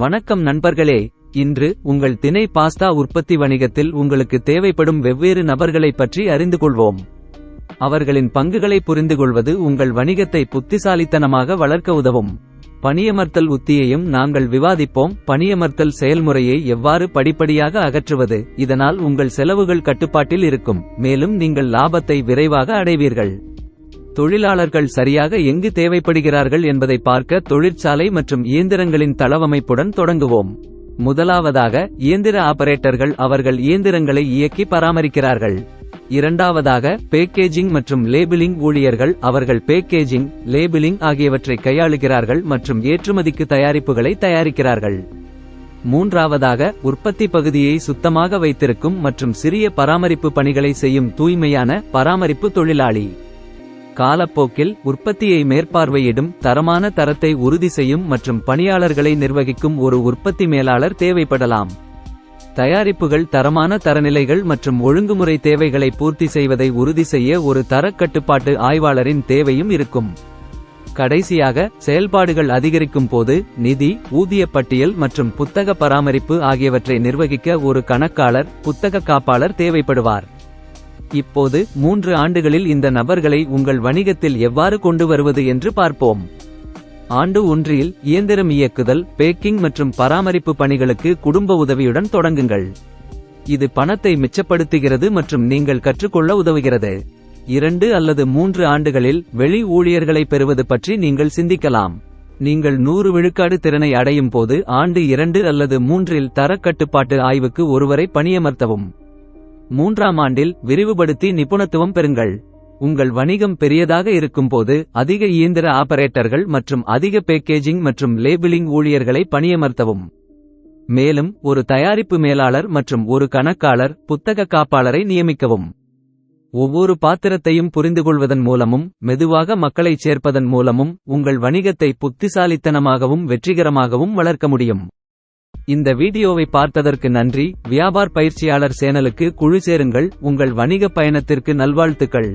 வணக்கம் நண்பர்களே. இன்று உங்கள் திணை பாஸ்தா உற்பத்தி வணிகத்தில் உங்களுக்கு தேவைப்படும் வெவ்வேறு நபர்களைப் பற்றி அறிந்து கொள்வோம். அவர்களின் பங்குகளை புரிந்துகொள்வது உங்கள் வணிகத்தை புத்திசாலித்தனமாக வளர்க்க உதவும். பணியமர்த்தல் உத்தியையும் நாங்கள் விவாதிப்போம். பணியமர்த்தல் செயல்முறையை எவ்வாறு படிப்படியாக அகற்றுவது, இதனால் உங்கள் செலவுகள் கட்டுப்பாட்டில் இருக்கும், மேலும் நீங்கள் லாபத்தை விரைவாக அடைவீர்கள். தொழிலாளர்கள் சரியாக எங்கு தேவைப்படுகிறார்கள் என்பதை பார்க்க தொழிற்சாலை மற்றும் இயந்திரங்களின் தளவமைப்புடன் தொடங்குவோம். முதலாவதாக, இயந்திர ஆபரேட்டர்கள் அவர்கள் இயந்திரங்களை இயக்கி பராமரிக்கிறார்கள். இரண்டாவதாக, பேக்கேஜிங் மற்றும் லேபிளிங் ஊழியர்கள் அவர்கள் பேக்கேஜிங், லேபிளிங் ஆகியவற்றை கையாளுகிறார்கள் மற்றும் ஏற்றுமதிக்கு தயாரிப்புகளை தயாரிக்கிறார்கள். மூன்றாவதாக, உற்பத்தி பகுதியை சுத்தமாக வைத்திருக்கும் மற்றும் சிறிய பராமரிப்பு பணிகளை செய்யும் தூய்மையான பராமரிப்பு தொழிலாளி. காலப்போக்கில் உற்பத்தியை மேற்பார்வையிடும், தரமான தரத்தை உறுதி செய்யும் மற்றும் பணியாளர்களை நிர்வகிக்கும் ஒரு உற்பத்தி மேலாளர் தேவைப்படலாம். தயாரிப்புகள் தரமான தரநிலைகள் மற்றும் ஒழுங்குமுறை தேவைகளை பூர்த்தி செய்வதை உறுதி செய்ய ஒரு தரக் கட்டுப்பாட்டு ஆய்வாளரின் தேவையும் இருக்கும். கடைசியாக, செயல்பாடுகள் அதிகரிக்கும் போது நிதி, ஊதிய பட்டியல் மற்றும் புத்தக பராமரிப்பு ஆகியவற்றை நிர்வகிக்க ஒரு கணக்காளர், புத்தக காப்பாளர் தேவைப்படுவார். இப்போது 3 ஆண்டுகளில் இந்த நபர்களை உங்கள் வணிகத்தில் எவ்வாறு கொண்டு வருவது என்று பார்ப்போம். ஆண்டு 1 இயந்திரம் இயக்குதல், பேக்கிங் மற்றும் பராமரிப்பு பணிகளுக்கு குடும்ப உதவியுடன் தொடங்குங்கள். இது பணத்தை மிச்சப்படுத்துகிறது மற்றும் நீங்கள் கற்றுக்கொள்ள உதவுகிறது. 2 அல்லது 3 ஆண்டுகளில் வெளி ஊழியர்களை பெறுவது பற்றி நீங்கள் சிந்திக்கலாம். நீங்கள் 100 விழுக்காடு திறனை அடையும் போது ஆண்டு 2 அல்லது 3 தரக்கட்டுப்பாட்டு ஆய்வுக்கு ஒருவரை பணியமர்த்தவும். 3ஆம் ஆண்டில் விரிவுபடுத்தி நிபுணத்துவம் பெறுங்கள். உங்கள் வணிகம் பெரியதாக இருக்கும்போது அதிக இயந்திர ஆபரேட்டர்கள் மற்றும் அதிக பேக்கேஜிங் மற்றும் லேபிளிங் ஊழியர்களை பணியமர்த்தவும். மேலும் ஒரு தயாரிப்பு மேலாளர் மற்றும் ஒரு கணக்காளர், புத்தக காப்பாளரை நியமிக்கவும். ஒவ்வொரு பாத்திரத்தையும் புரிந்துகொள்வதன் மூலமும் மெதுவாக மக்களைச் சேர்ப்பதன் மூலமும் உங்கள் வணிகத்தை புத்திசாலித்தனமாகவும் வெற்றிகரமாகவும் வளர்க்க முடியும். இந்த வீடியோவை பார்த்ததற்கு நன்றி. வியாபார் பயிற்சியாளர் சேனலுக்கு குழு சேருங்கள். உங்கள் வணிக பயணத்திற்கு நல்வாழ்த்துக்கள்.